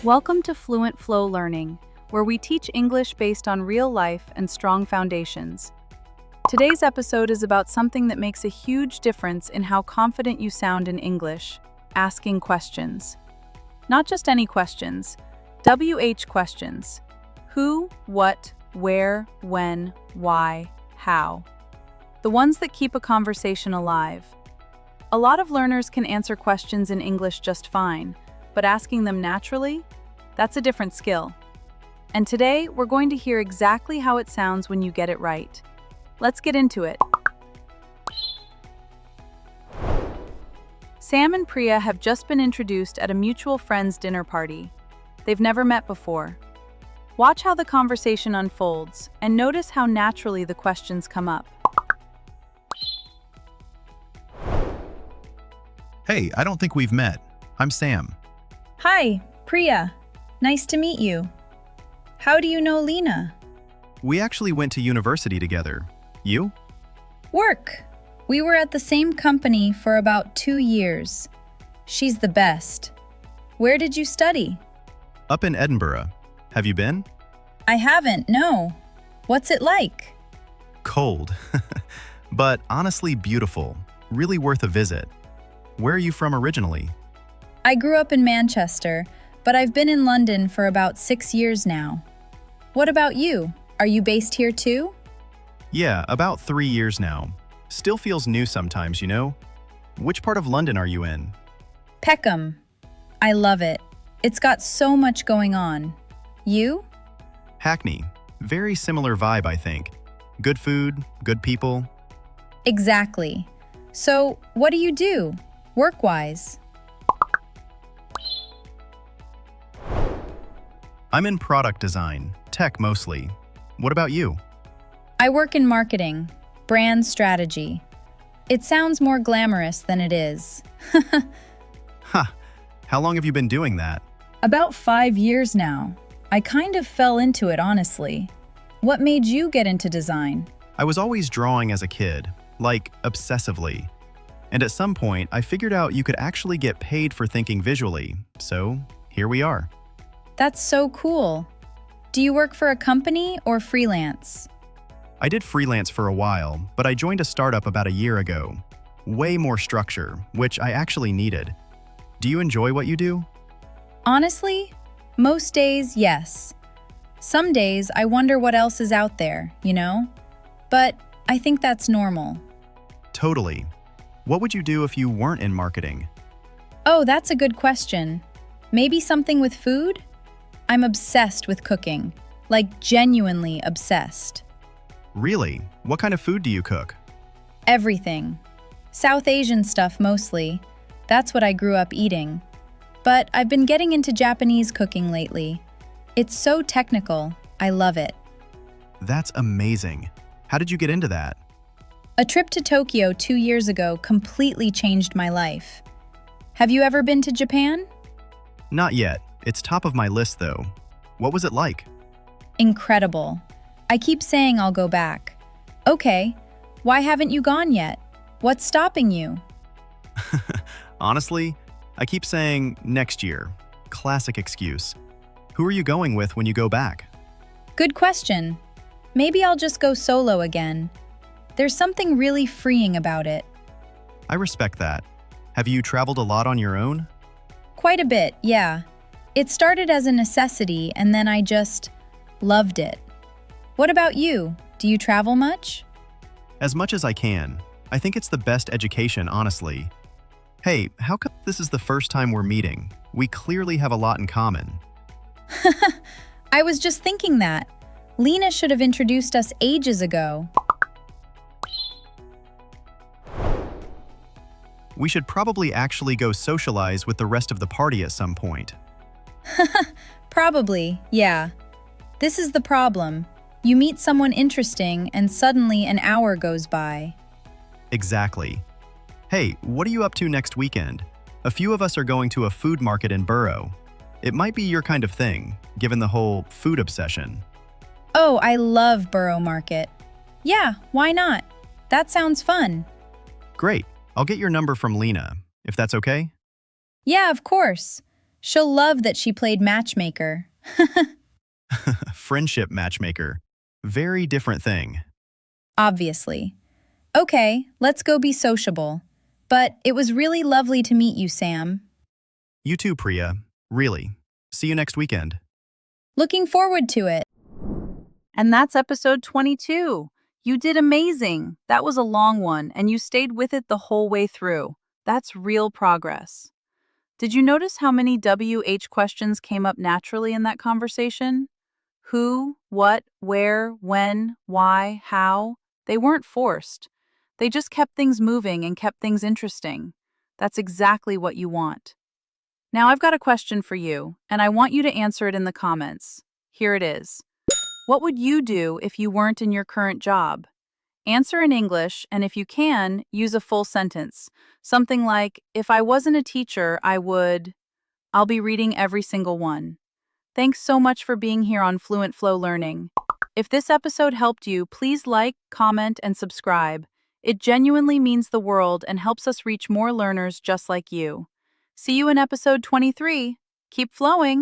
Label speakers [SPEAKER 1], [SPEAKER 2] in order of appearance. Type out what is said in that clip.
[SPEAKER 1] Welcome to Fluent Flow Learning, where we teach English based on real life and strong foundations. Today's episode is about something that makes a huge difference in how confident you sound in English: asking questions. Not just any questions, WH questions. Who, what, where, when, why, how. The ones that keep a conversation alive. A lot of learners can answer questions in English just fine, but asking them naturally? That's a different skill. And today, we're going to hear exactly how it sounds when you get it right. Let's get into it. Sam and Priya have just been introduced at a mutual friend's dinner party. They've never met before. Watch how the conversation unfolds and notice how naturally the questions come up.
[SPEAKER 2] Hey, I don't think we've met. I'm Sam.
[SPEAKER 3] Hi, Priya. Nice to meet you. How do you know Lena?
[SPEAKER 2] We actually went to university together. You?
[SPEAKER 3] Work. We were at the same company for about 2 years. She's the best. Where did you study?
[SPEAKER 2] Up in Edinburgh. Have you been?
[SPEAKER 3] I haven't, no. What's it like?
[SPEAKER 2] Cold. But honestly beautiful. Really worth a visit. Where are you from originally?
[SPEAKER 3] I grew up in Manchester, but I've been in London for about 6 years now. What about you? Are you based here too?
[SPEAKER 2] Yeah, about 3 years now. Still feels new sometimes, you know? Which part of London are you in?
[SPEAKER 3] Peckham. I love it. It's got so much going on. You?
[SPEAKER 2] Hackney. Very similar vibe, I think. Good food, good people.
[SPEAKER 3] Exactly. So, what do you do, work-wise?
[SPEAKER 2] I'm in product design, tech mostly. What about you?
[SPEAKER 3] I work in marketing, brand strategy. It sounds more glamorous than it is.
[SPEAKER 2] Ha! How long have you been doing that?
[SPEAKER 3] About 5 years now. I kind of fell into it, honestly. What made you get into design?
[SPEAKER 2] I was always drawing as a kid, like obsessively. And at some point, I figured out you could actually get paid for thinking visually, so here we are.
[SPEAKER 3] That's so cool. Do you work for a company or freelance?
[SPEAKER 2] I did freelance for a while, but I joined a startup about a year ago. Way more structure, which I actually needed. Do you enjoy what you do?
[SPEAKER 3] Honestly, most days, yes. Some days, I wonder what else is out there, you know? But I think that's normal.
[SPEAKER 2] Totally. What would you do if you weren't in marketing?
[SPEAKER 3] Oh, that's a good question. Maybe something with food? I'm obsessed with cooking, like genuinely obsessed.
[SPEAKER 2] Really? What kind of food do you cook?
[SPEAKER 3] Everything. South Asian stuff mostly. That's what I grew up eating. But I've been getting into Japanese cooking lately. It's so technical. I love it.
[SPEAKER 2] That's amazing. How did you get into that?
[SPEAKER 3] A trip to Tokyo 2 years ago completely changed my life. Have you ever been to Japan?
[SPEAKER 2] Not yet. It's top of my list though. What was it like?
[SPEAKER 3] Incredible. I keep saying I'll go back. Okay, why haven't you gone yet? What's stopping you?
[SPEAKER 2] Honestly, I keep saying next year. Classic excuse. Who are you going with when you go back?
[SPEAKER 3] Good question. Maybe I'll just go solo again. There's something really freeing about it.
[SPEAKER 2] I respect that. Have you traveled a lot on your own?
[SPEAKER 3] Quite a bit, yeah. It started as a necessity and then I just loved it. What about you? Do you travel much?
[SPEAKER 2] As much as I can. I think it's the best education, honestly. Hey, how come this is the first time we're meeting? We clearly have a lot in common.
[SPEAKER 3] I was just thinking that. Lena should have introduced us ages ago.
[SPEAKER 2] We should probably actually go socialize with the rest of the party at some point.
[SPEAKER 3] Probably, yeah. This is the problem. You meet someone interesting and suddenly an hour goes by.
[SPEAKER 2] Exactly. Hey, what are you up to next weekend? A few of us are going to a food market in Borough. It might be your kind of thing, given the whole food obsession.
[SPEAKER 3] Oh, I love Borough Market. Yeah, why not? That sounds fun.
[SPEAKER 2] Great. I'll get your number from Lena, if that's okay.
[SPEAKER 3] Yeah, of course. She'll love that she played matchmaker.
[SPEAKER 2] Friendship matchmaker. Very different thing.
[SPEAKER 3] Obviously. Okay, let's go be sociable. But it was really lovely to meet you, Sam.
[SPEAKER 2] You too, Priya. Really. See you next weekend.
[SPEAKER 3] Looking forward to it.
[SPEAKER 1] And that's episode 22. You did amazing. That was a long one, and you stayed with it the whole way through. That's real progress. Did you notice how many WH questions came up naturally in that conversation? Who, what, where, when, why, how? They weren't forced. They just kept things moving and kept things interesting. That's exactly what you want. Now I've got a question for you, and I want you to answer it in the comments. Here it is. What would you do if you weren't in your current job? Answer in English, and if you can, use a full sentence. Something like, if I wasn't a teacher, I would... I'll be reading every single one. Thanks so much for being here on Fluent Flow Learning. If this episode helped you, please like, comment, and subscribe. It genuinely means the world and helps us reach more learners just like you. See you in episode 23. Keep flowing!